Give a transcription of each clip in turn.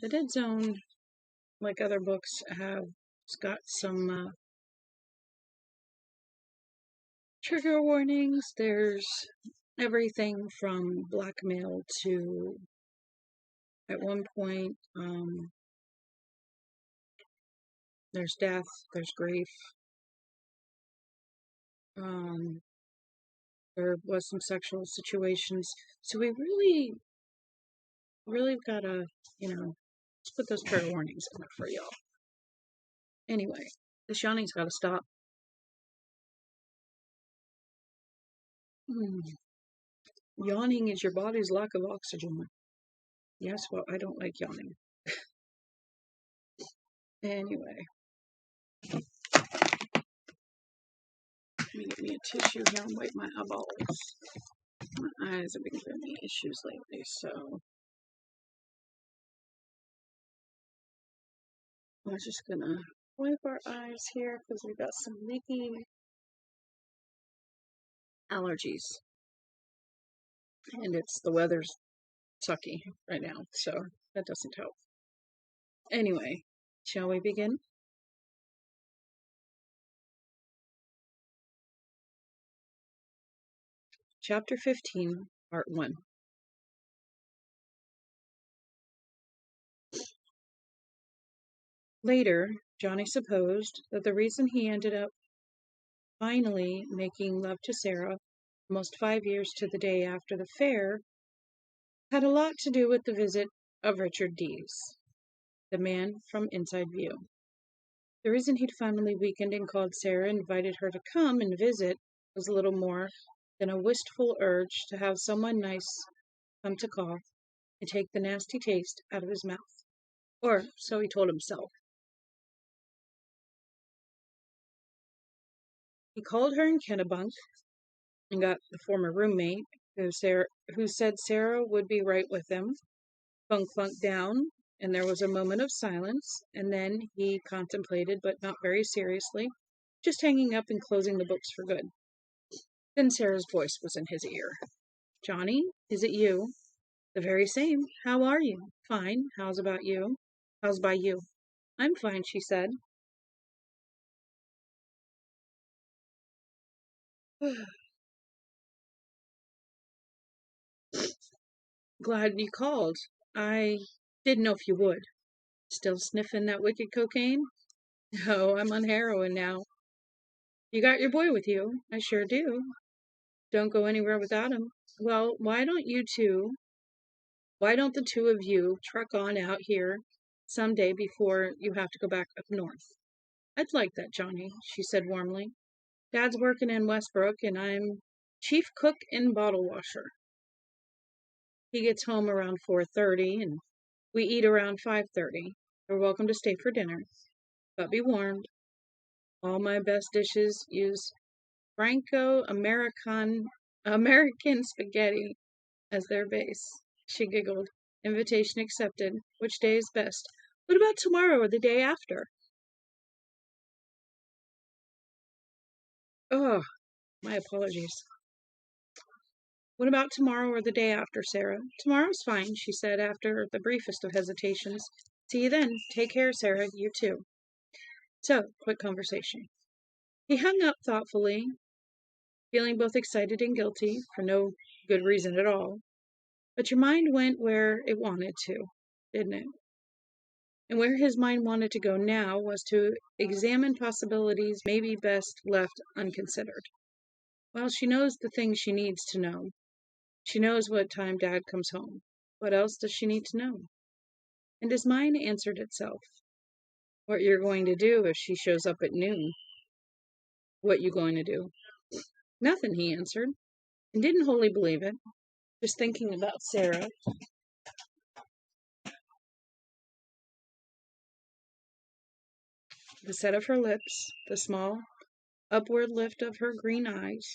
The Dead Zone, like other books, it's got some trigger warnings. There's everything from blackmail to, at one point, there's death, there's grief. There was some sexual situations. So we really gotta, let's put those trigger warnings in there for y'all. Anyway, this yawning's gotta stop. Yawning is your body's lack of oxygen. Yes, well, I don't like yawning. Anyway. Let me get me a tissue here and wipe my eyeballs. My eyes have been giving me issues lately, so we're just gonna wipe our eyes here because we got some leaky allergies. And the weather's sucky right now, so that doesn't help. Anyway, shall we begin? Chapter 15, Part 1. Later, Johnny supposed that the reason he ended up finally making love to Sarah, almost 5 years to the day after the fair, had a lot to do with the visit of Richard Dees, the man from Inside View. The reason he'd finally weakened and called Sarah and invited her to come and visit was little more than a wistful urge to have someone nice come to call and take the nasty taste out of his mouth. Or so he told himself. He called her in Kennebunk and got the former roommate, who said Sarah would be right with him. Funk down, and there was a moment of silence, and then he contemplated, but not very seriously, just hanging up and closing the books for good. Then Sarah's voice was in his ear. "Johnny, is it you?" "The very same. How are you?" "Fine. How's by you?" "I'm fine," she said. "Glad you called. I didn't know if you would." "Still sniffing that wicked cocaine?" "No, I'm on heroin now." "You got your boy with you?" "I sure do." "Don't go anywhere without him." "Well, why don't the two of you truck on out here someday before you have to go back up north?" "I'd like that, Johnny," she said warmly. "Dad's working in Westbrook, and I'm chief cook and bottle washer. He gets home around 4:30, and we eat around 5:30. You're welcome to stay for dinner. But be warned, all my best dishes use Franco-American spaghetti as their base." She giggled. "Invitation accepted. Which day is best?" "What about tomorrow or the day after?" "Oh, my apologies." "What about tomorrow or the day after, Sarah?" "Tomorrow's fine," she said after the briefest of hesitations. "See you then. Take care, Sarah. You too." So, quick conversation. He hung up thoughtfully, feeling both excited and guilty, for no good reason at all. But your mind went where it wanted to, didn't it? And where his mind wanted to go now was to examine possibilities maybe best left unconsidered. Well, she knows the things she needs to know. She knows what time Dad comes home. What else does she need to know? And his mind answered itself. What you're going to do if she shows up at noon. What you going to do? Nothing, he answered, and didn't wholly believe it. Just thinking about Sarah. The set of her lips, the small upward lift of her green eyes,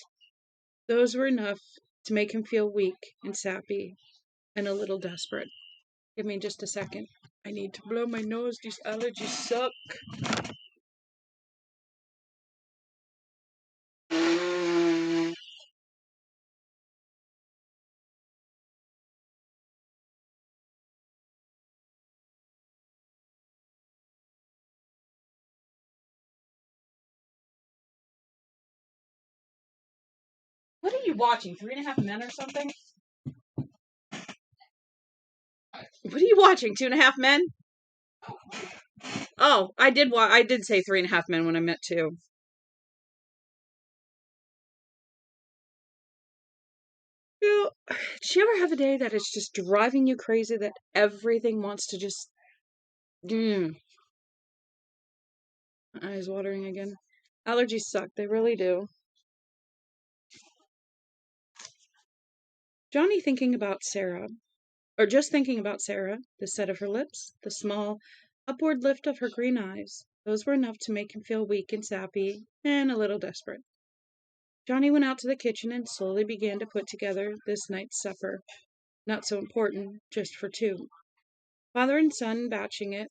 those were enough to make him feel weak and sappy and a little desperate. Give me just a second. I need to blow my nose. These allergies suck. watching? 3.5 Men or something? What are you watching? 2.5 Men? Oh, I did say 3.5 Men when I meant 2. Did you ever have a day that is just driving you crazy, that everything wants to just... Eyes watering again. Allergies suck. They really do. Johnny thinking about Sarah, or just thinking about Sarah, the set of her lips, the small upward lift of her green eyes, those were enough to make him feel weak and sappy and a little desperate. Johnny went out to the kitchen and slowly began to put together this night's supper. Not so important, just for 2. Father and son batching it.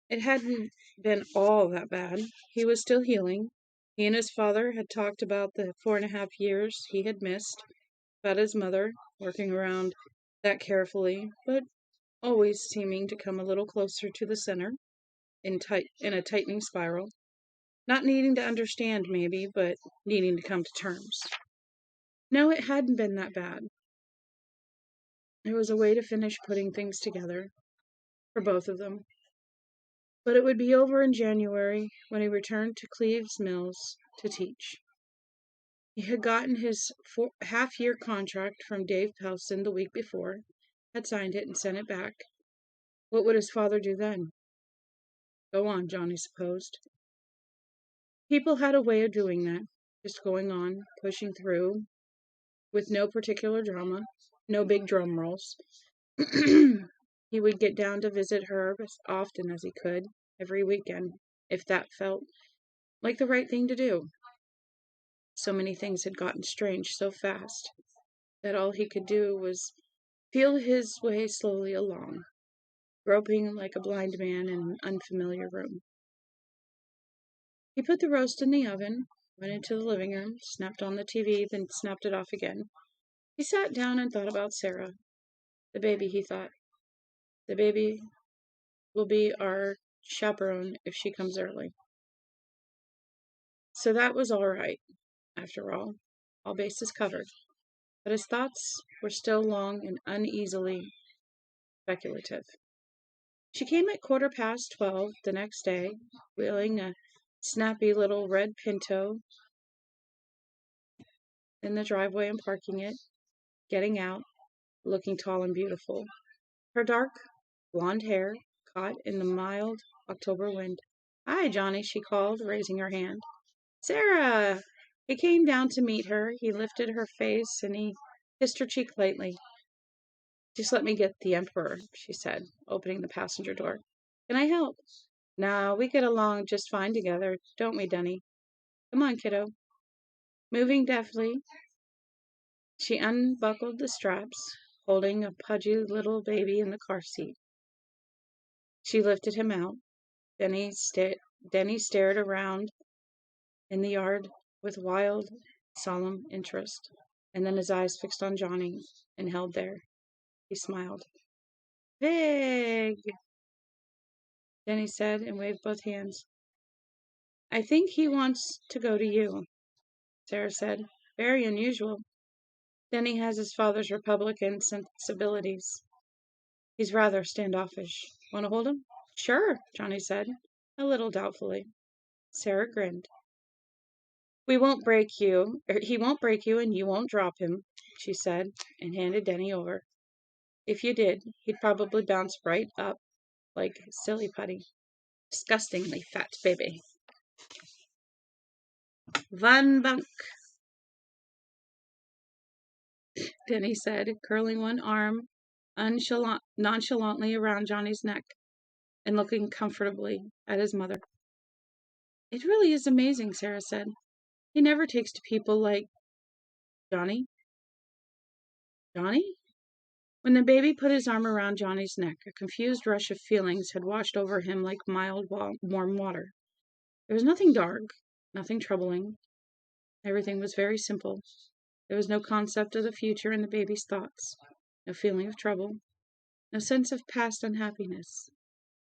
It hadn't been all that bad. He was still healing. He and his father had talked about the 4.5 years he had missed, about his mother, working around that carefully, but always seeming to come a little closer to the center, in a tightening spiral. Not needing to understand, maybe, but needing to come to terms. No, it hadn't been that bad. It was a way to finish putting things together, for both of them. But it would be over in January, when he returned to Cleves Mills to teach. He had gotten his half-year contract from Dave Pelson the week before, had signed it and sent it back. What would his father do then? Go on, Johnny supposed. People had a way of doing that, just going on, pushing through, with no particular drama, no big drum rolls. He would get down to visit her as often as he could, every weekend, if that felt like the right thing to do. So many things had gotten strange so fast that all he could do was feel his way slowly along, groping like a blind man in an unfamiliar room. He put the roast in the oven, went into the living room, snapped on the TV, then snapped it off again. He sat down and thought about Sarah. The baby, he thought. The baby will be our chaperone if she comes early. So that was all right, after all bases covered. But his thoughts were still long and uneasily speculative. She came at 12:15 the next day, wheeling a snappy little red Pinto in the driveway and parking it, getting out, looking tall and beautiful. Her dark, blonde hair caught in the mild October wind. "Hi, Johnny," she called, raising her hand. "Sarah!" He came down to meet her. He lifted her face and he kissed her cheek lightly. "Just let me get the Emperor," she said, opening the passenger door. "Can I help?" "Nah, we get along just fine together, don't we, Denny? Come on, kiddo." Moving deftly, she unbuckled the straps, holding a pudgy little baby in the car seat. She lifted him out. Denny stared around in the yard with wild, solemn interest, and then his eyes fixed on Johnny and held there. He smiled. "Big," Denny said, and waved both hands. "I think he wants to go to you," Sarah said. "Very unusual. Denny has his father's Republican sensibilities. He's rather standoffish. Want to hold him?" "Sure," Johnny said, a little doubtfully. Sarah grinned. He won't break you, and you won't drop him," she said, and handed Denny over. "If you did, he'd probably bounce right up like silly putty. Disgustingly fat baby." "Van Bunk," Denny said, curling one arm nonchalantly around Johnny's neck and looking comfortably at his mother. "It really is amazing," Sarah said. "He never takes to people like Johnny." "Johnny?" When the baby put his arm around Johnny's neck, a confused rush of feelings had washed over him like mild, warm water. There was nothing dark, nothing troubling. Everything was very simple. There was no concept of the future in the baby's thoughts, no feeling of trouble, no sense of past unhappiness,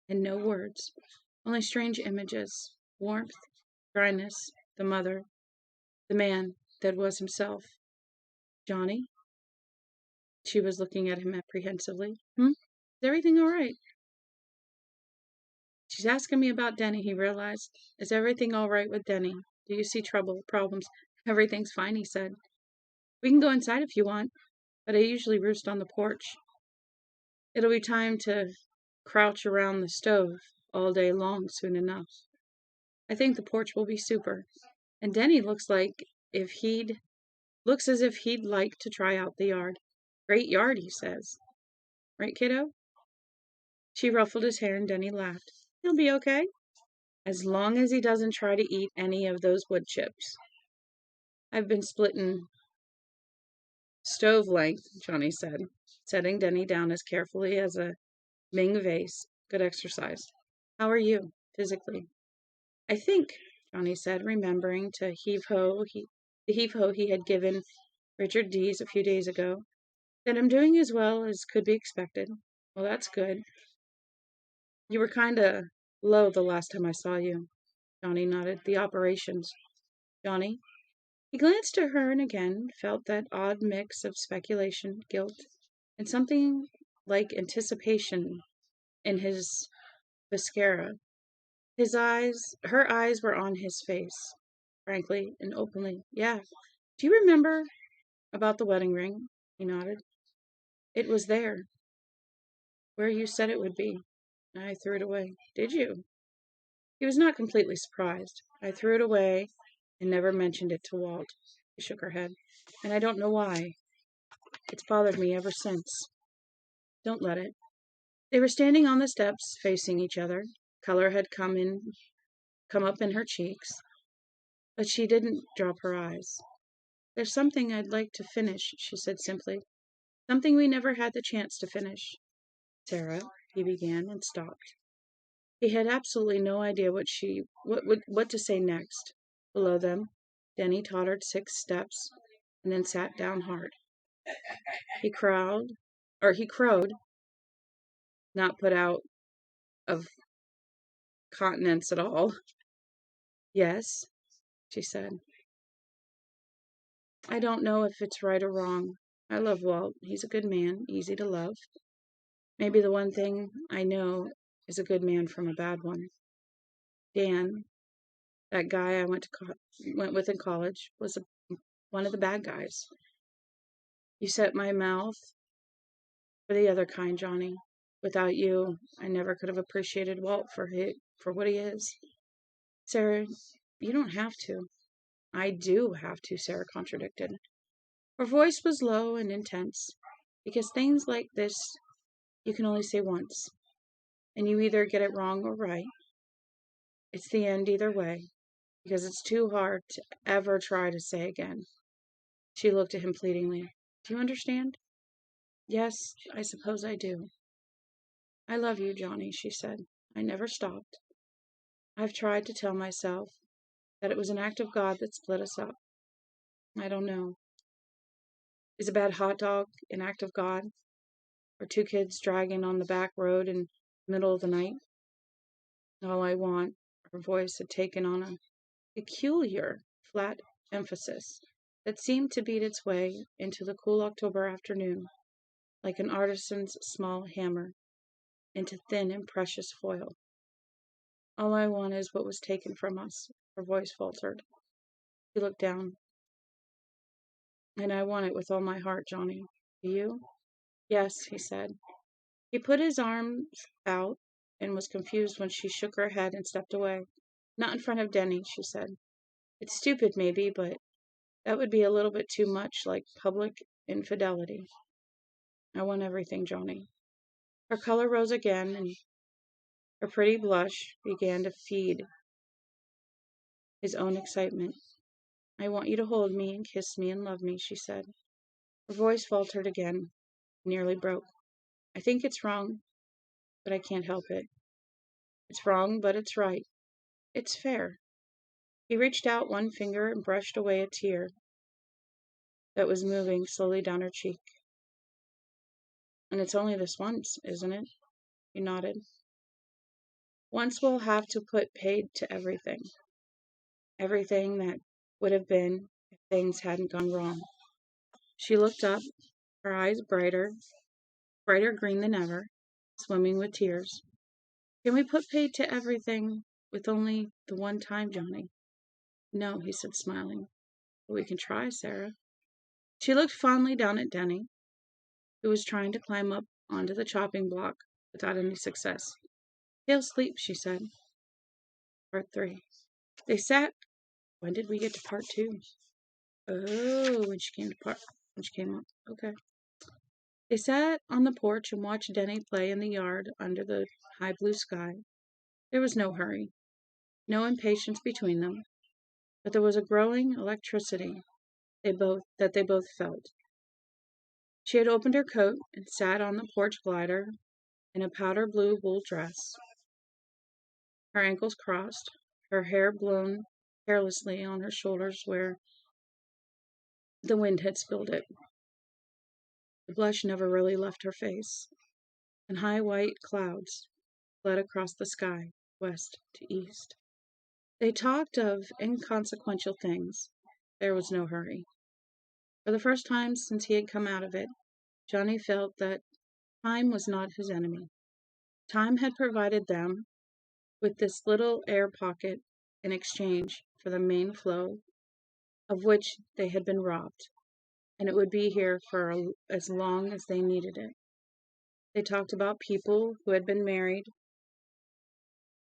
and no words, only strange images, warmth, dryness, the mother, the man, that was himself. Johnny? She was looking at him apprehensively. Is everything all right? She's asking me about Denny, he realized. Is everything all right with Denny? Do you see trouble, problems? Everything's fine, he said. We can go inside if you want, but I usually roost on the porch. It'll be time to crouch around the stove all day long soon enough. I think the porch will be super. And Denny looks as if he'd like to try out the yard. Great yard, he says. Right, kiddo? She ruffled his hair and Denny laughed. He'll be okay. As long as he doesn't try to eat any of those wood chips. I've been splitting stove length, Johnny said, setting Denny down as carefully as a Ming vase. Good exercise. How are you, physically? I think, Johnny said, remembering the heave-ho he had given Richard Dees a few days ago, that I'm doing as well as could be expected. Well, that's good. You were kinda low the last time I saw you. Johnny nodded. The operations. Johnny? He glanced at her and again felt that odd mix of speculation, guilt, and something like anticipation in his viscera. Her eyes were on his face, frankly and openly. Yeah. Do you remember about the wedding ring? He nodded. It was there, where you said it would be. I threw it away. Did you? He was not completely surprised. I threw it away and never mentioned it to Walt. She shook her head. And I don't know why. It's bothered me ever since. Don't let it. They were standing on the steps, facing each other. Color had come up in her cheeks, but she didn't drop her eyes. There's something I'd like to finish, she said simply. Something we never had the chance to finish. Sarah, he began and stopped. He had absolutely no idea what to say next. Below them, Denny tottered 6 steps and then sat down hard. He crowed, not put out of countenance at all. Yes, she said. I don't know if it's right or wrong. I love Walt. He's a good man, easy to love. Maybe the one thing I know is a good man from a bad one. Dan, that guy I went with in college, was one of the bad guys. You set my mouth for the other kind, Johnny. Without you, I never could have appreciated Walt for what he is. Sarah, you don't have to. I do have to, Sarah contradicted. Her voice was low and intense, because things like this you can only say once, and you either get it wrong or right. It's the end either way, because it's too hard to ever try to say again. She looked at him pleadingly. Do you understand? Yes, I suppose I do. I love you, Johnny, she said. I never stopped. I've tried to tell myself that it was an act of God that split us up. I don't know. Is a bad hot dog an act of God? Or 2 kids dragging on the back road in the middle of the night? All I want, her voice had taken on a peculiar, flat emphasis that seemed to beat its way into the cool October afternoon, like an artisan's small hammer, into thin and precious foil. All I want is what was taken from us, her voice faltered. He looked down. And I want it with all my heart, Johnny. Do you? Yes, he said. He put his arms out and was confused when she shook her head and stepped away. Not in front of Denny, she said. It's stupid, maybe, but that would be a little bit too much like public infidelity. I want everything, Johnny. Her color rose again, and her pretty blush began to feed his own excitement. I want you to hold me and kiss me and love me, she said. Her voice faltered again, nearly broke. I think it's wrong, but I can't help it. It's wrong, but it's right. It's fair. He reached out one finger and brushed away a tear that was moving slowly down her cheek. And it's only this once, isn't it? He nodded. Once we'll have to put paid to everything. Everything that would have been if Things hadn't gone wrong. She looked up, her eyes brighter green than ever, swimming with tears. Can we put paid to everything with only the one time, Johnny? No, he said, smiling. But we can try, Sarah. She looked fondly down at Denny, who was trying to climb up onto the chopping block without any success. He'll sleep, she said. Part 3. They sat. When did we get to part 2? Oh, when she came up. Okay. They sat on the porch and watched Denny play in the yard under the high blue sky. There was no hurry, no impatience between them, but there was a growing electricity that they both felt. She had opened her coat and sat on the porch glider in a powder blue wool dress, her ankles crossed, her hair blown carelessly on her shoulders where the wind had spilled it. The blush never really left her face, and high white clouds fled across the sky, west to east. They talked of inconsequential things. There was no hurry. For the first time since he had come out of it, Johnny felt that time was not his enemy. Time had provided them with this little air pocket in exchange for the main flow of which they had been robbed, and it would be here for as long as they needed it. They talked about people who had been married,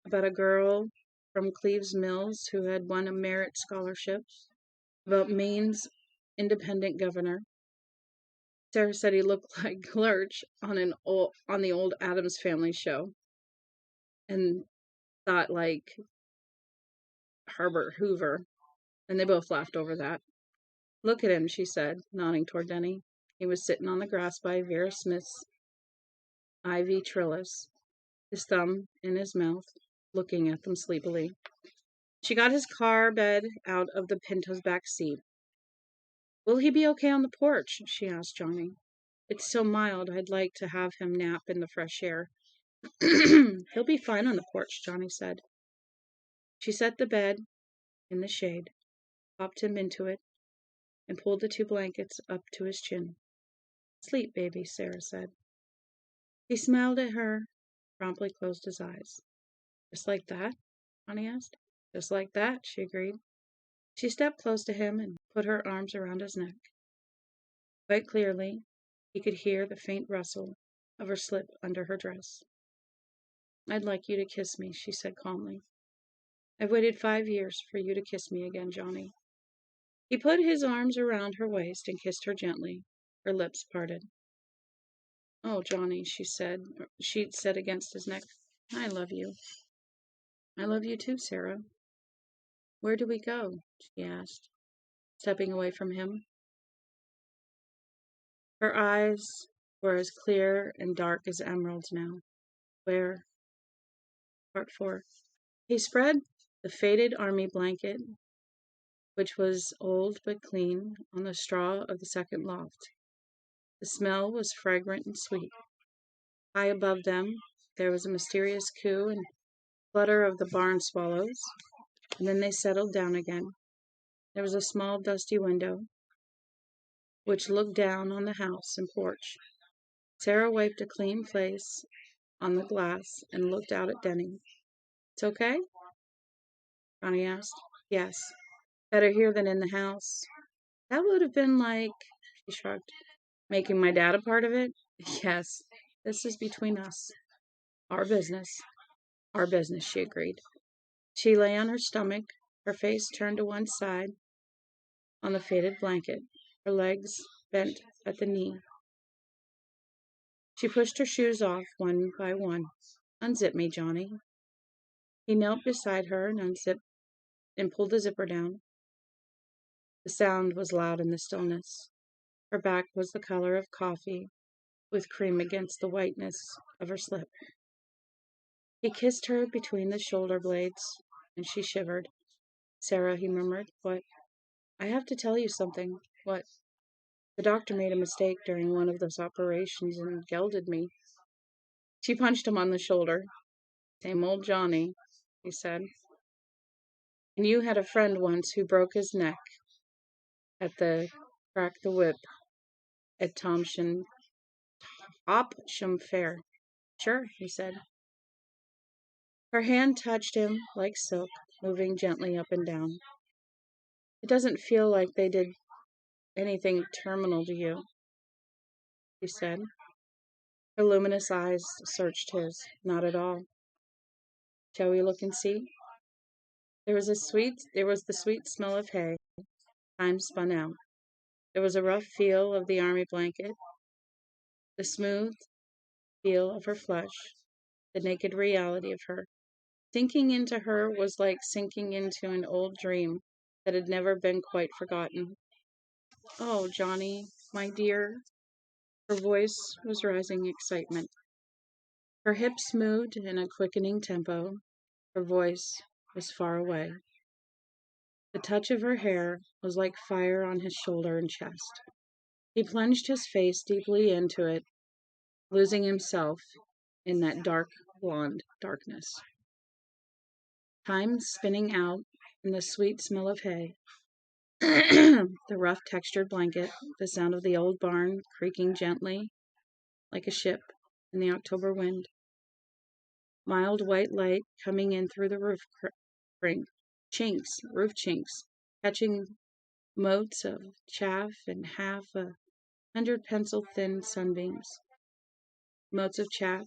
about a girl from Cleves Mills who had won a merit scholarship, about Maine's independent governor. Sarah said he looked like Lurch on the old Addams Family show, and thought like Herbert Hoover, and they both laughed over that. Look at him, she said, nodding toward Denny. He was sitting on the grass by Vera Smith's ivy trellis, his thumb in his mouth, looking at them sleepily. She got his car bed out of the Pinto's back seat. Will he be okay on the porch? She asked Johnny. It's so mild, I'd like to have him nap in the fresh air. He'll be fine on the porch, Johnny said. She set the bed in the shade, popped him into it, and pulled the 2 blankets up to his chin. Sleep, baby, Sarah said. He smiled at her, promptly closed his eyes. Just like that? Johnny asked. Just like that, she agreed. She stepped close to him and put her arms around his neck. Quite clearly, he could hear the faint rustle of her slip under her dress. I'd like you to kiss me, she said calmly. I've waited 5 years for you to kiss me again, Johnny. He put his arms around her waist and kissed her gently. Her lips parted. Oh, Johnny, she said against his neck. I love you. I love you too, Sarah. Where do we go? She asked, stepping away from him. Her eyes were as clear and dark as emeralds now. Where? Part 4. He spread the faded army blanket, which was old but clean, on the straw of the second loft. The smell was fragrant and sweet. High above them, there was a mysterious coo and flutter of the barn swallows, and then they settled down again. There was a small dusty window, which looked down on the house and porch. Sarah wiped a clean place on the glass and looked out at Denny. It's okay? Johnny asked. Yes. Better here than in the house. That would have been like, she shrugged, making my dad a part of it? Yes. This is between us. Our business. Our business, she agreed. She lay on her stomach, her face turned to one side on the faded blanket, her legs bent at the knee. She pushed her shoes off one by one. Unzip me, Johnny. He knelt beside her and unzipped and pulled the zipper down. The sound was loud in the stillness. Her back was the color of coffee, with cream against the whiteness of her slip. He kissed her between the shoulder blades, and she shivered. Sarah, he murmured. What? I have to tell you something. What? The doctor made a mistake during one of those operations and gelded me. She punched him on the shoulder. Same old Johnny, he said. And you had a friend once who broke his neck. at the crack the whip at Opsham Fair. Sure, he said. Her hand touched him like silk, moving gently up and down. It doesn't feel like they did anything terminal to you, she said. Her luminous eyes searched his. Not at all. Shall we look and see? There was the sweet smell of hay. Time spun out. There was a rough feel of the army blanket, the smooth feel of her flesh, the naked reality of her. Sinking into her was like sinking into an old dream that had never been quite forgotten. Oh, Johnny, my dear. Her voice was rising excitement. Her hips moved in a quickening tempo. Her voice was far away. The touch of her hair was like fire on his shoulder and chest. He plunged his face deeply into it, losing himself in that dark blonde darkness. Time spinning out in the sweet smell of hay, the rough textured blanket, the sound of the old barn creaking gently like a ship in the October wind. Mild white light coming in through the roof chinks, catching motes of chaff and half 100 pencil-thin sunbeams. Motes of chaff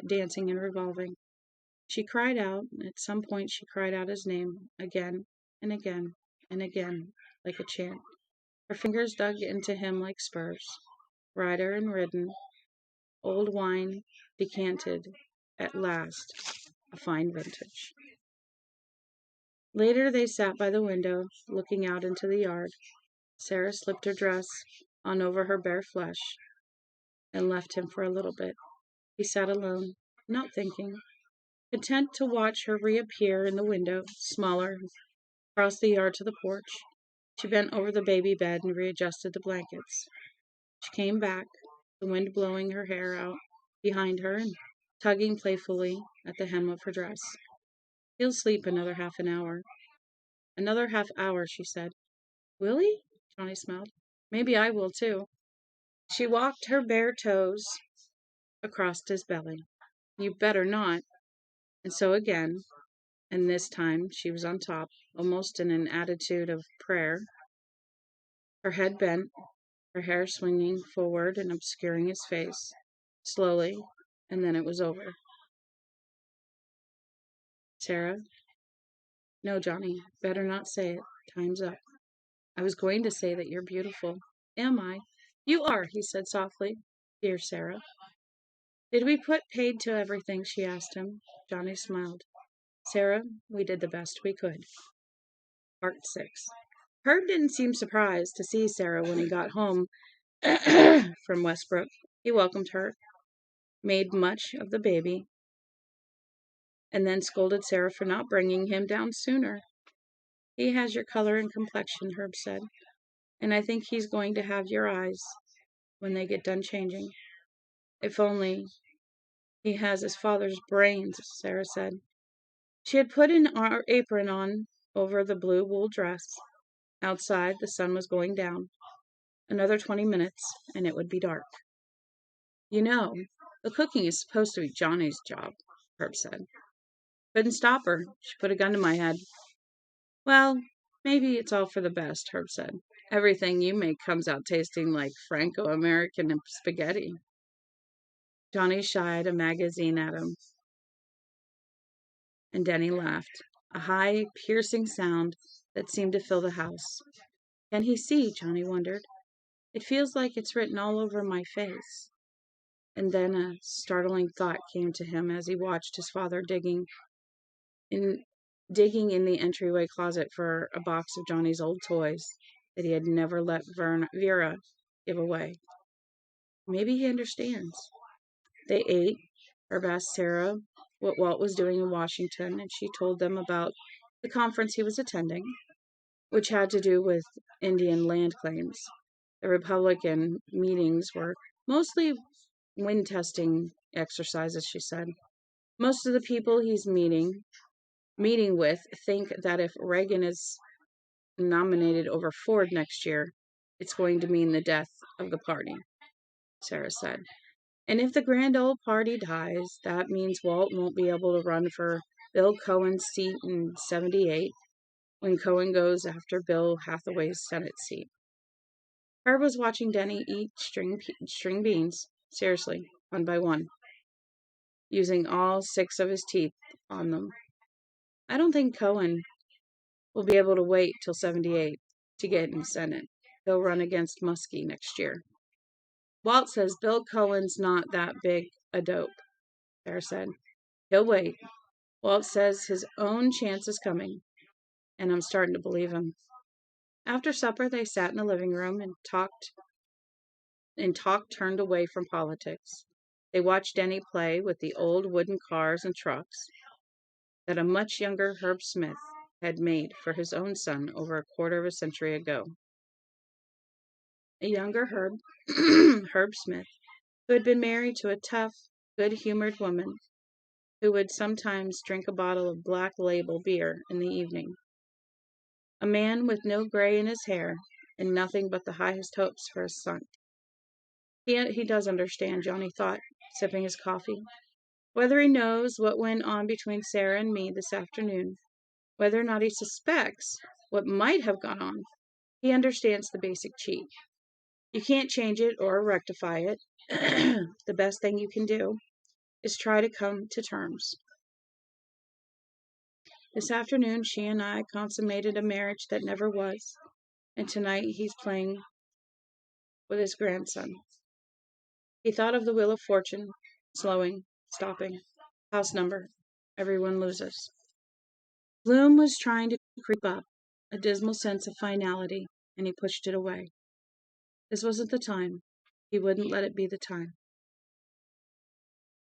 dancing and revolving. She cried out, and at some point she cried out his name again and again and again, like a chant. Her fingers dug into him like spurs. Rider and ridden, old wine decanted, at last, a fine vintage. Later they sat by the window, looking out into the yard. Sarah slipped her dress on over her bare flesh and left him for a little bit. He sat alone, not thinking, content to watch her reappear in the window, smaller, across the yard to the porch. She bent over the baby bed and readjusted the blankets. She came back, the wind blowing her hair out behind her and tugging playfully at the hem of her dress. He'll sleep another half an hour. Another half hour, she said. Will he? Johnny smiled. Maybe I will, too. She walked her bare toes across his belly. You better not. And so again, and this time she was on top, almost in an attitude of prayer, her head bent, her hair swinging forward and obscuring his face, slowly, and then it was over. Sarah? No, Johnny, better not say it. Time's up. I was going to say that you're beautiful. Am I? You are, he said softly. Dear Sarah. Did we put paid to everything? She asked him. Johnny smiled. Sarah, we did the best we could. Part 6. Herb didn't seem surprised to see Sarah when he got home from Westbrook. He welcomed her, made much of the baby, and then scolded Sarah for not bringing him down sooner. He has your color and complexion, Herb said, and I think he's going to have your eyes when they get done changing. If only he has his father's brains, Sarah said. She had put an apron on over the blue wool dress. Outside, the sun was going down. Another 20 minutes, and it would be dark. You know, the cooking is supposed to be Johnny's job, Herb said. Couldn't stop her. She put a gun to my head. Well, maybe it's all for the best, Herb said. Everything you make comes out tasting like Franco-American spaghetti. Johnny shied a magazine at him, and Denny laughed, a high, piercing sound that seemed to fill the house. Can he see? Johnny wondered. It feels like it's written all over my face. And then a startling thought came to him as he watched his father digging in the entryway closet for a box of Johnny's old toys that he had never let Vera give away. Maybe he understands. They ate. Herb asked Sarah what Walt was doing in Washington, and she told them about the conference he was attending, which had to do with Indian land claims. The Republican meetings were mostly wind testing exercises, she said. Most of the people he's meeting with think that if Reagan is nominated over Ford next year, it's going to mean the death of the party, Sarah said. And if the grand old party dies, that means Walt won't be able to run for Bill Cohen's seat in 78 when Cohen goes after Bill Hathaway's Senate seat. Herb was watching Denny eat string beans, seriously, one by one, using all 6 of his teeth on them. I don't think Cohen will be able to wait till 78 to get in the Senate. He'll run against Muskie next year. Walt says Bill Cohen's not that big a dope, Sarah said. He'll wait. Walt says his own chance is coming, and I'm starting to believe him. After supper, they sat in the living room and talk turned away from politics. They watched Denny play with the old wooden cars and trucks that a much younger Herb Smith had made for his own son over a quarter of a century ago. A younger Herb, Herb Smith, who had been married to a tough, good-humored woman who would sometimes drink a bottle of Black Label beer in the evening. A man with no gray in his hair and nothing but the highest hopes for his son. He does understand, Johnny thought, sipping his coffee. Whether he knows what went on between Sarah and me this afternoon, whether or not he suspects what might have gone on, he understands the basic cheat. You can't change it or rectify it. The best thing you can do is try to come to terms. This afternoon, she and I consummated a marriage that never was, and tonight he's playing with his grandson. He thought of the Wheel of Fortune, slowing, stopping, house number, everyone loses. Gloom was trying to creep up, a dismal sense of finality, and he pushed it away. This wasn't the time. He wouldn't let it be the time.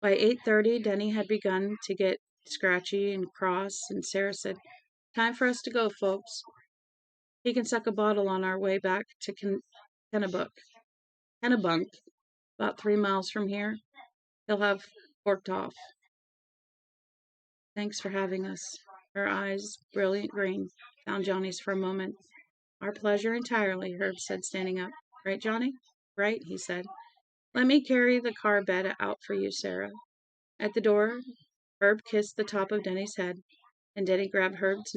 By 8:30, Denny had begun to get scratchy and cross, and Sarah said, "Time for us to go, folks. He can suck a bottle on our way back to Kennebunk, about 3 miles from here. He'll have forked off." "Thanks for having us." Her eyes, brilliant green, found Johnny's for a moment. "Our pleasure entirely," Herb said, standing up. "Right, Johnny?" "Right," he said. "Let me carry the car bed out for you, Sarah." At the door, Herb kissed the top of Denny's head, and Denny grabbed Herb's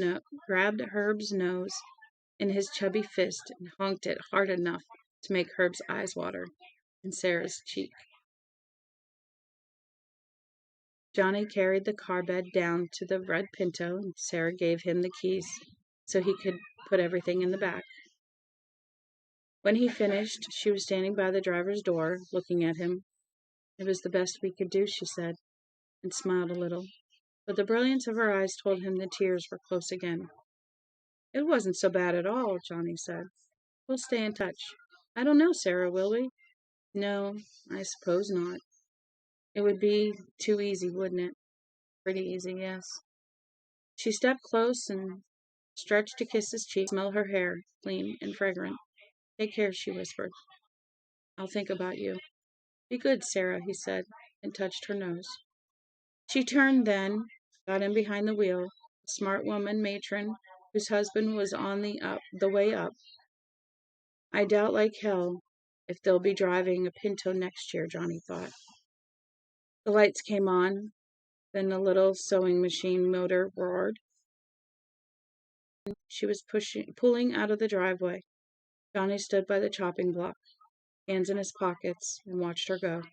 nose in his chubby fist and honked it hard enough to make Herb's eyes water, and Sarah's cheek. Johnny carried the car bed down to the red Pinto, and Sarah gave him the keys so he could put everything in the back. When he finished, she was standing by the driver's door, looking at him. "It was the best we could do," she said, and smiled a little. But the brilliance of her eyes told him the tears were close again. "It wasn't so bad at all," Johnny said. "We'll stay in touch." "I don't know, Sarah, will we?" "No, I suppose not. It would be too easy, wouldn't it?" "Pretty easy, yes." She stepped close and stretched to kiss his cheek, smell her hair, clean and fragrant. "Take care," she whispered. "I'll think about you." "Be good, Sarah," he said, and touched her nose. She turned then, got in behind the wheel, a smart woman matron whose husband was on the way up. "I doubt like hell if they'll be driving a Pinto next year," Johnny thought. The lights came on, then the little sewing machine motor roared. She was pulling out of the driveway. Johnny stood by the chopping block, hands in his pockets, and watched her go.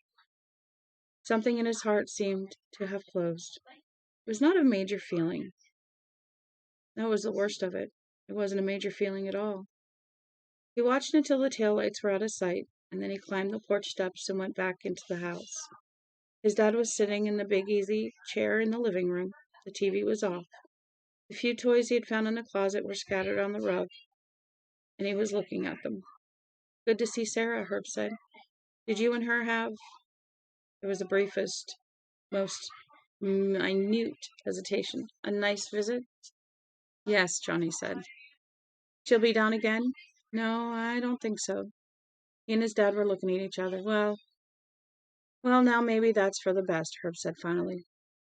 Something in his heart seemed to have closed. It was not a major feeling. That was the worst of it. It wasn't a major feeling at all. He watched until the taillights were out of sight, and then he climbed the porch steps and went back into the house. His dad was sitting in the big easy chair in the living room. The TV was off. The few toys he had found in the closet were scattered on the rug, and he was looking at them. "Good to see Sarah," Herb said. "Did you and her have—" There was the briefest, most minute hesitation. "A nice visit?" "Yes," Johnny said. "She'll be down again?" "No, I don't think so." He and his dad were looking at each other. Well, now maybe that's for the best," Herb said finally.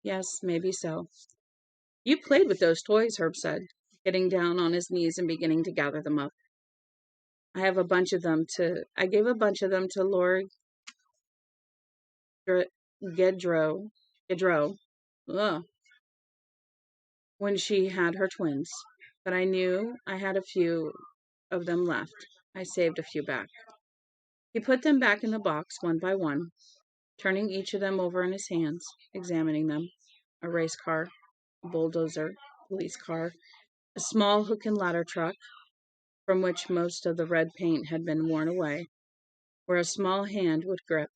"Yes, maybe so." "You played with those toys," Herb said. getting down on his knees and beginning to gather them up. I gave a bunch of them to Lori Gedrow, ugh, when she had her twins. But I knew I had a few of them left. I saved a few back. He put them back in the box one by one, turning each of them over in his hands, examining them. A race car, a bulldozer, police car, a small hook and ladder truck, from which most of the red paint had been worn away, where a small hand would grip.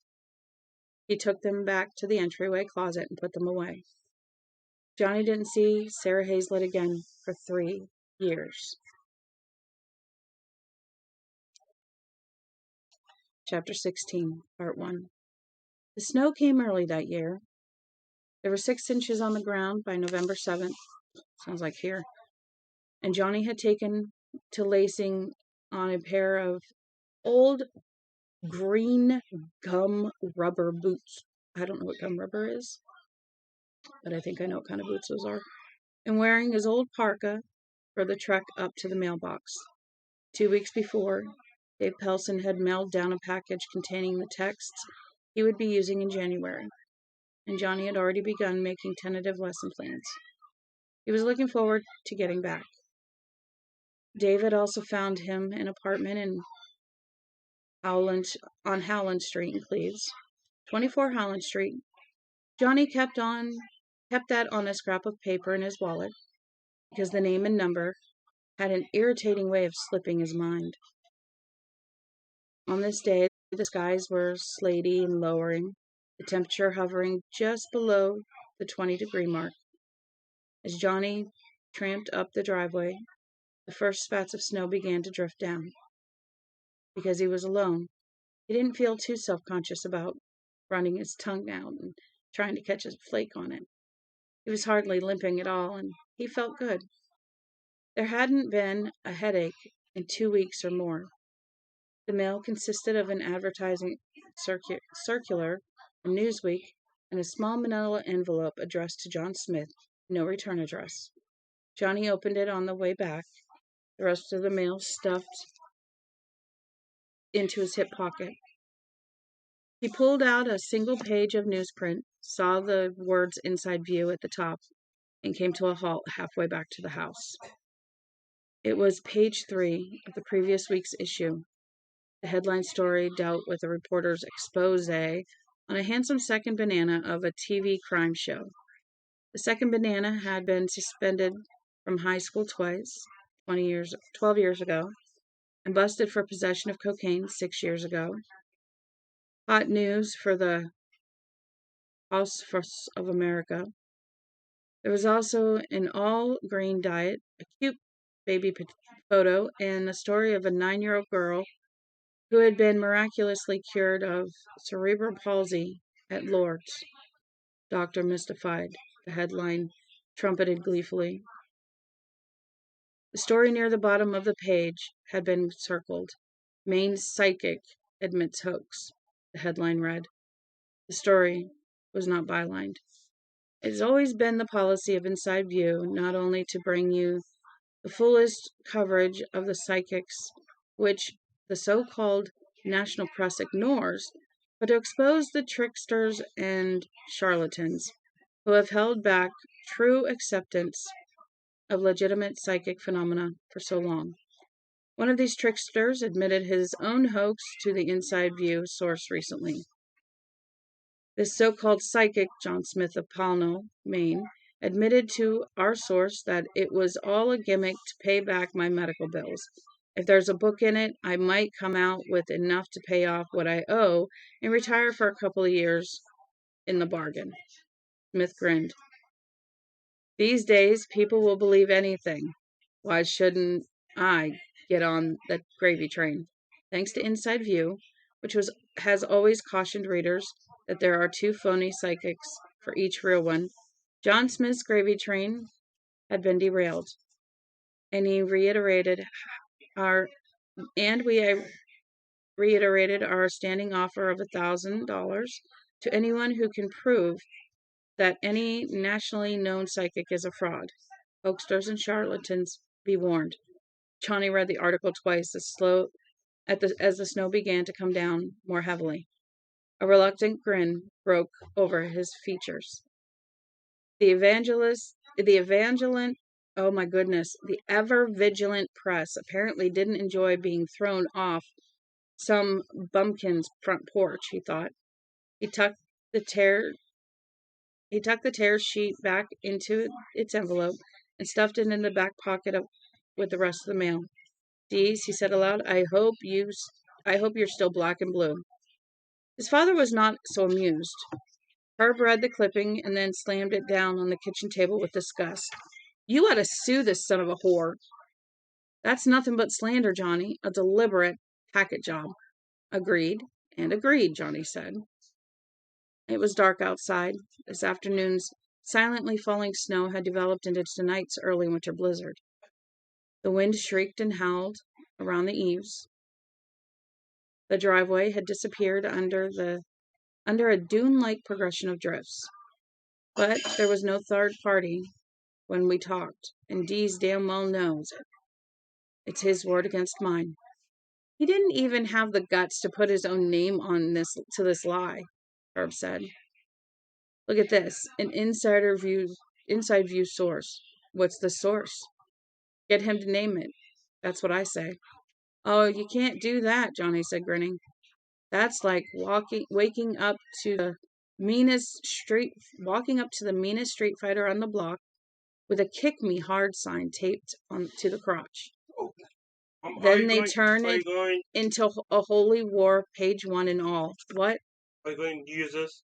He took them back to the entryway closet and put them away. Johnny didn't see Sarah Hazlett again for 3 years. Chapter 16, Part 1. The snow came early that year. There were 6 inches on the ground by November 7th. Sounds like here. And Johnny had taken to lacing on a pair of old green gum rubber boots. I don't know what gum rubber is, but I think I know what kind of boots those are. And wearing his old parka for the trek up to the mailbox. 2 weeks before, Dave Pelson had mailed down a package containing the texts he would be using in January, and Johnny had already begun making tentative lesson plans. He was looking forward to getting back. Dave had also found him an apartment on Howland Street in Cleves, 24 Howland Street. Johnny kept that on a scrap of paper in his wallet, because the name and number had an irritating way of slipping his mind. On this day, the skies were slaty and lowering, the temperature hovering just below the 20-degree mark. As Johnny tramped up the driveway, the first spats of snow began to drift down. Because he was alone, he didn't feel too self-conscious about running his tongue out and trying to catch a flake on it. He was hardly limping at all, and he felt good. There hadn't been a headache in 2 weeks or more. The mail consisted of an advertising circular, a Newsweek, and a small manila envelope addressed to John Smith, no return address. Johnny opened it on the way back, the rest of the mail stuffed into his hip pocket. He pulled out a single page of newsprint, saw the words "Inside View" at the top, and came to a halt halfway back to the house. It was page 3 of the previous week's issue. The headline story dealt with a reporter's expose on a handsome second banana of a TV crime show. The second banana had been suspended from high school twice, 12 years ago, and busted for possession of cocaine 6 years ago. Hot news for the House of America. There was also an all-grain diet, a cute baby photo, and a story of a 9-year-old girl who had been miraculously cured of cerebral palsy at Lourdes. Doctor mystified, the headline trumpeted gleefully. The story near the bottom of the page had been circled. Maine psychic admits hoax, the headline read. The story was not bylined. It has always been the policy of Inside View not only to bring you the fullest coverage of the psychics, which the so-called national press ignores, but to expose the tricksters and charlatans who have held back true acceptance of legitimate psychic phenomena for so long. One of these tricksters admitted his own hoax to the Inside View source recently. This so-called psychic, John Smith of Pownell, Maine, admitted to our source that it was all a gimmick to pay back my medical bills. If there's a book in it, I might come out with enough to pay off what I owe and retire for a couple of years in the bargain. Smith grinned. These days, people will believe anything. Why shouldn't I get on the gravy train? Thanks to Inside View, which has always cautioned readers that there are 2 phony psychics for each real one, John Smith's gravy train had been derailed, and we reiterated our standing offer of $1,000 to anyone who can prove that any nationally known psychic is a fraud. Hoaxers and charlatans Be warned. Johnny read the article twice as the snow began to come down more heavily. A reluctant grin broke over his features. The ever vigilant press apparently didn't enjoy being thrown off some bumpkin's front porch, he thought. He tucked the tear sheet back into its envelope and stuffed it in the back pocket with the rest of the mail. Dees, he said aloud, I hope you're still black and blue. His father was not so amused. Herb read the clipping and then slammed it down on the kitchen table with disgust. You ought to sue this son of a whore. That's nothing but slander, Johnny. A deliberate packet job. Agreed, Johnny said. It was dark outside. This afternoon's silently falling snow had developed into tonight's early winter blizzard. The wind shrieked and howled around the eaves. The driveway had disappeared under a dune-like progression of drifts. But there was no third party when we talked, and Dees damn well knows it. It's his word against mine. He didn't even have the guts to put his own name on this lie, Herb said. Look at this, an inside view source. What's the source? Get him to name it. That's what I say. Oh, you can't do that, Johnny said, grinning. That's like walking up to the meanest street fighter on the block with a kick me hard sign taped to the crotch. Then they turn it into a holy war, page 1 and all. What? Are you going to use this?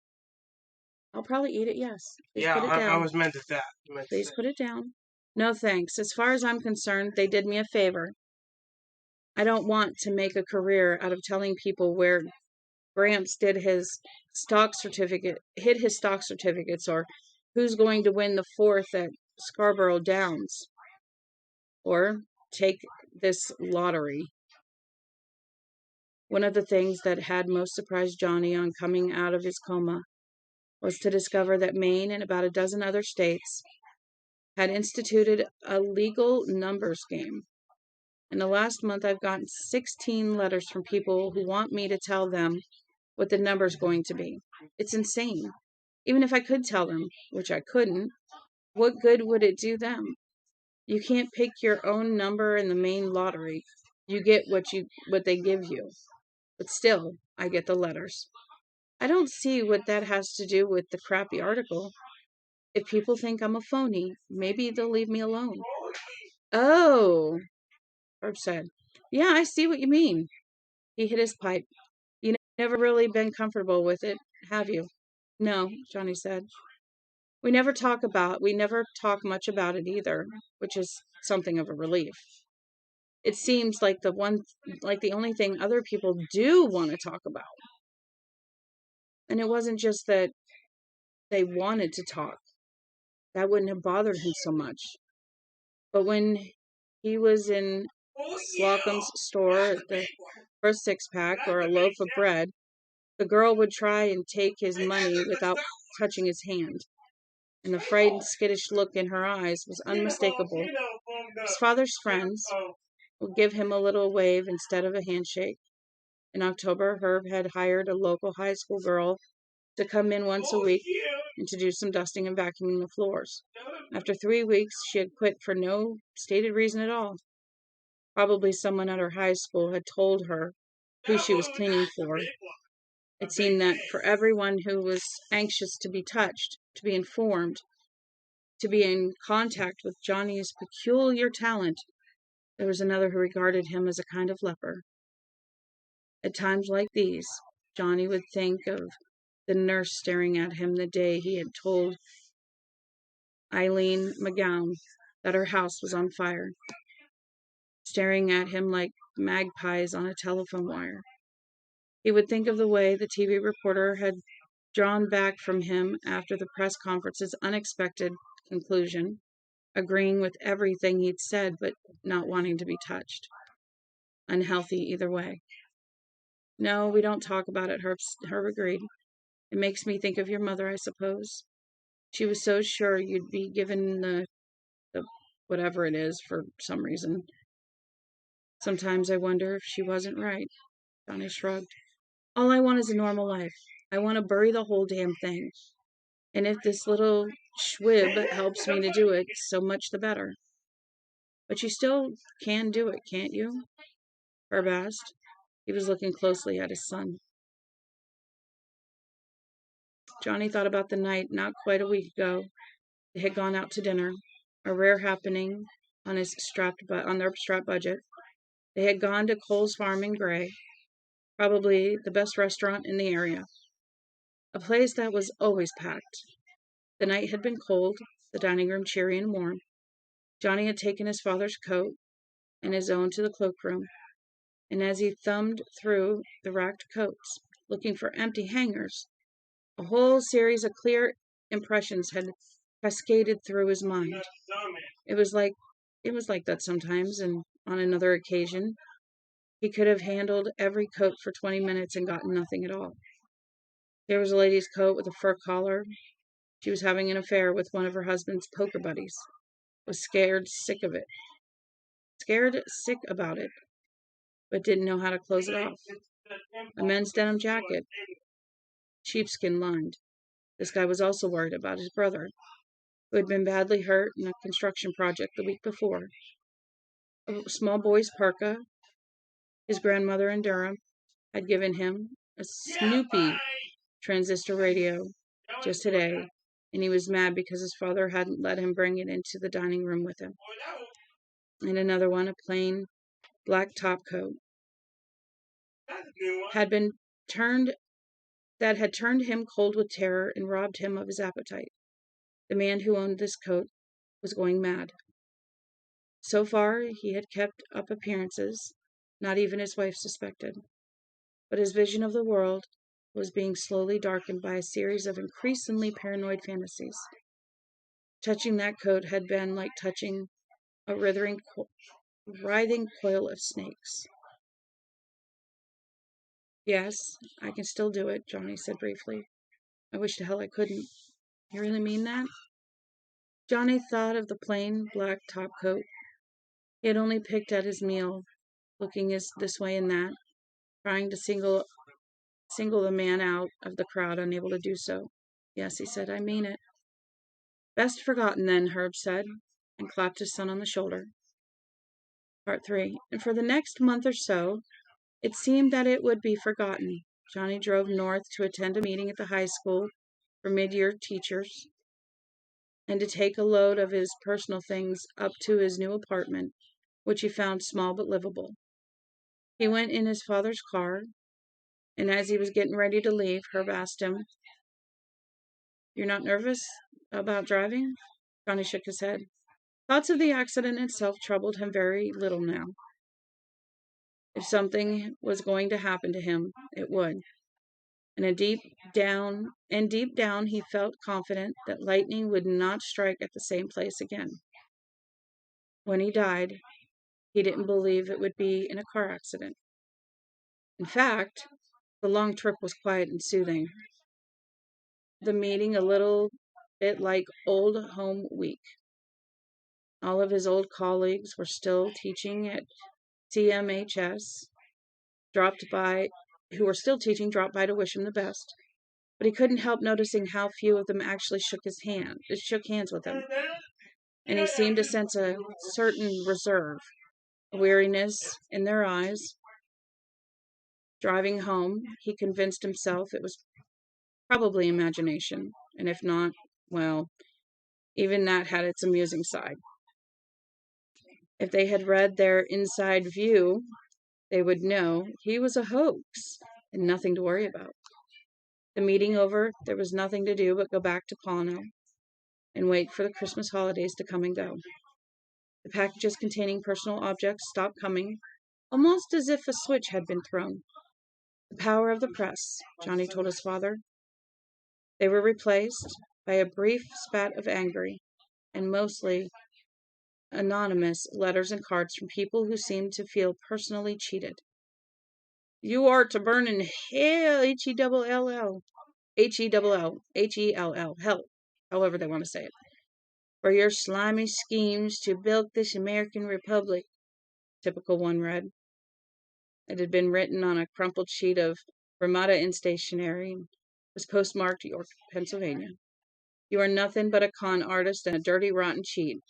I'll probably eat it, yes. Please put it down. I was meant to that. Please put it down. No thanks. As far as I'm concerned, they did me a favor. I don't want to make a career out of telling people where Gramps hid his stock certificates, or who's going to win the 4th at Scarborough Downs, or take this lottery. One of the things that had most surprised Johnny on coming out of his coma was to discover that Maine and about a dozen other states had instituted a legal numbers game. In the last month, I've gotten 16 letters from people who want me to tell them what the number's going to be. It's insane. Even if I could tell them, which I couldn't, what good would it do them? You can't pick your own number in the Maine lottery. You get what they give you. But still, I get the letters. I don't see what that has to do with the crappy article. If people think I'm a phony, maybe they'll leave me alone. Oh, Herb said. Yeah, I see what you mean. He hit his pipe. You never really been comfortable with it, have you? No, Johnny said. We never talk much about it either, which is something of a relief. It seems like the only thing other people do want to talk about. And it wasn't just that they wanted to talk. That wouldn't have bothered him so much. But when he was in Slocum's store for a 6-pack or a loaf of bread, the girl would try and take his money without touching his hand, and the frightened, skittish look in her eyes was unmistakable. His father's friends would give him a little wave instead of a handshake. In October, Herb had hired a local high school girl to come in once a week and to do some dusting and vacuuming the floors. After 3 weeks, she had quit for no stated reason at all. Probably someone at her high school had told her who she was cleaning for. It seemed that for everyone who was anxious to be touched, to be informed, to be in contact with Johnny's peculiar talent, there was another who regarded him as a kind of leper. At times like these, Johnny would think of the nurse staring at him the day he had told Eileen McGowan that her house was on fire, staring at him like magpies on a telephone wire. He would think of the way the TV reporter had drawn back from him after the press conference's unexpected conclusion, agreeing with everything he'd said but not wanting to be touched. Unhealthy either way. No, we don't talk about it, Herb agreed. It makes me think of your mother, I suppose. She was so sure you'd be given the whatever it is, for some reason. Sometimes I wonder if she wasn't right. Johnny shrugged. All I want is a normal life. I want to bury the whole damn thing. And if this little schwib helps me to do it, so much the better. But you still can do it, can't you? Herb asked. He was looking closely at his son. Johnny thought about the night not quite a week ago. They had gone out to dinner, a rare happening on their strapped budget. They had gone to Cole's Farm in Gray, probably the best restaurant in the area, a place that was always packed. The night had been cold, the dining room cheery and warm. Johnny had taken his father's coat and his own to the cloakroom, and as he thumbed through the racked coats, looking for empty hangers, a whole series of clear impressions had cascaded through his mind. It was like that sometimes, and on another occasion, he could have handled every coat for 20 minutes and gotten nothing at all. There was a lady's coat with a fur collar. She was having an affair with one of her husband's poker buddies. Was scared sick about it, but didn't know how to close it off. A men's denim jacket, sheepskin lined. This guy was also worried about his brother, who had been badly hurt in a construction project the week before. A small boy's parka his grandmother in Durham had given him, a Snoopy transistor radio just today, and he was mad because his father hadn't let him bring it into the dining room with him. And another one, a plain black top coat, had turned him cold with terror and robbed him of his appetite. The man who owned this coat was going mad. So far, he had kept up appearances, not even his wife suspected. But his vision of the world was being slowly darkened by a series of increasingly paranoid fantasies. Touching that coat had been like touching a writhing coil of snakes. Yes, I can still do it, Johnny said briefly. I wish to hell I couldn't. You really mean that? Johnny thought of the plain black top coat. He had only picked at his meal, looking this way and that, trying to single the man out of the crowd, unable to do so. Yes, he said, I mean it. Best forgotten then, Herb said, and clapped his son on the shoulder. Part 3. And for the next month or so, it seemed that it would be forgotten. Johnny drove north to attend a meeting at the high school for mid-year teachers and to take a load of his personal things up to his new apartment, which he found small but livable. He went in his father's car, and as he was getting ready to leave, Herb asked him, You're not nervous about driving? Johnny shook his head. Thoughts of the accident itself troubled him very little now. If something was going to happen to him, it would. And deep down, he felt confident that lightning would not strike at the same place again. When he died, he didn't believe it would be in a car accident. In fact, the long trip was quiet and soothing. The meeting a little bit like old home week. All of his old colleagues were still teaching at CMHS, dropped by to wish him the best. But he couldn't help noticing how few of them actually shook hands with him. And he seemed to sense a certain reserve, a weariness in their eyes. Driving home, he convinced himself it was probably imagination, and if not, well, even that had its amusing side. If they had read their inside view, they would know he was a hoax and nothing to worry about. The meeting over, there was nothing to do but go back to Pono and wait for the Christmas holidays to come and go. The packages containing personal objects stopped coming, almost as if a switch had been thrown. The power of the press, Johnny told his father. They were replaced by a brief spat of angry and mostly anonymous letters and cards from people who seemed to feel personally cheated. You are to burn in hell, H-E-L-L, hell, however they want to say it. for your slimy schemes to bilk this American Republic. Typical one read. It had been written on a crumpled sheet of Ramada Inn stationery and was postmarked York, Pennsylvania. You are nothing but a con artist and a dirty, rotten cheat.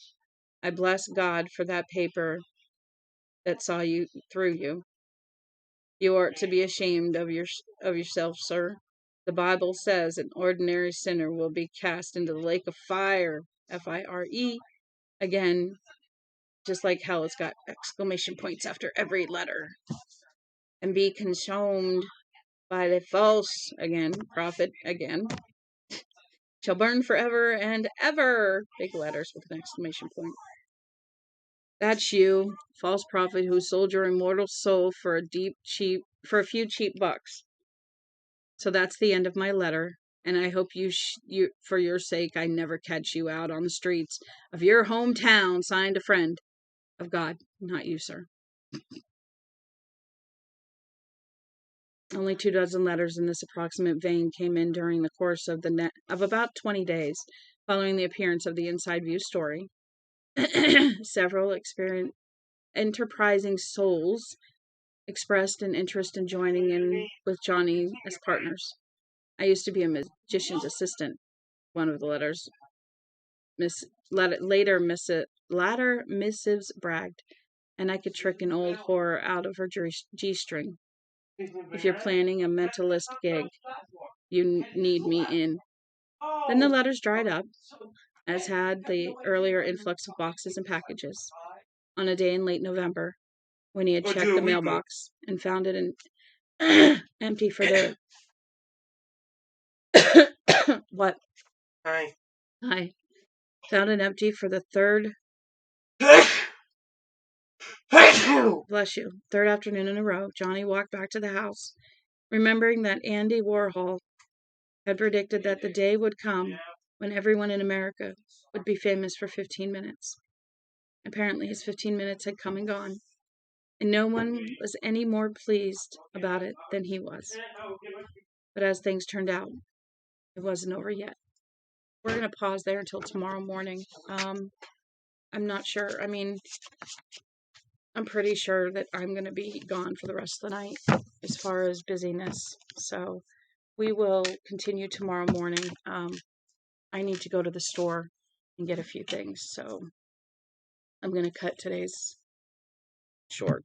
I bless God for that paper that saw you through you. You are to be ashamed of yourself, sir. The Bible says an ordinary sinner will be cast into the lake of fire, Fire. Again, just like hell, it's got exclamation points after every letter. And be consumed by the false, again, prophet, again, shall burn forever and ever. Big letters with an exclamation point. That's you, false prophet who sold your immortal soul for a few cheap bucks. So that's the end of my letter, and I hope you for your sake I never catch you out on the streets of your hometown. Signed, a friend of God, not you, sir. Only 24 letters in this approximate vein came in during the course of about 20 days following the appearance of the Inside View story. Several enterprising souls expressed an interest in joining in with Johnny as partners. I used to be a magician's assistant, one of the letters. Later missives bragged, and I could trick an old whore out of her G-string. If you're planning a mentalist gig, you need me in. Then the letters dried up, as had the earlier influx of boxes and packages. On a day in late November, when he had checked the mailbox and found it empty for the... What? Hi. Found it empty for the third... Bless you. Third afternoon in a row, Johnny walked back to the house, remembering that Andy Warhol had predicted that the day would come when everyone in America would be famous for 15 minutes. Apparently, his 15 minutes had come and gone, and no one was any more pleased about it than he was. But as things turned out, it wasn't over yet. We're going to pause there until tomorrow morning. I'm not sure. I mean, I'm pretty sure that I'm going to be gone for the rest of the night as far as busyness. So we will continue tomorrow morning. I need to go to the store and get a few things. So I'm going to cut today's short.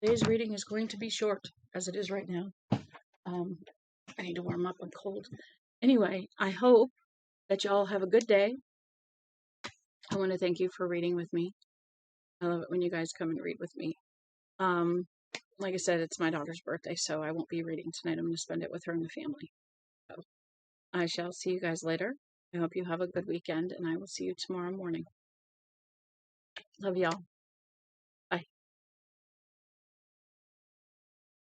Today's reading is going to be short, as it is right now. I need to warm up. I'm cold. Anyway, I hope that y'all have a good day. I want to thank you for reading with me. I love it when you guys come and read with me. Like I said, it's my daughter's birthday, so I won't be reading tonight. I'm going to spend it with her and the family. So I shall see you guys later. I hope you have a good weekend, and I will see you tomorrow morning. Love y'all.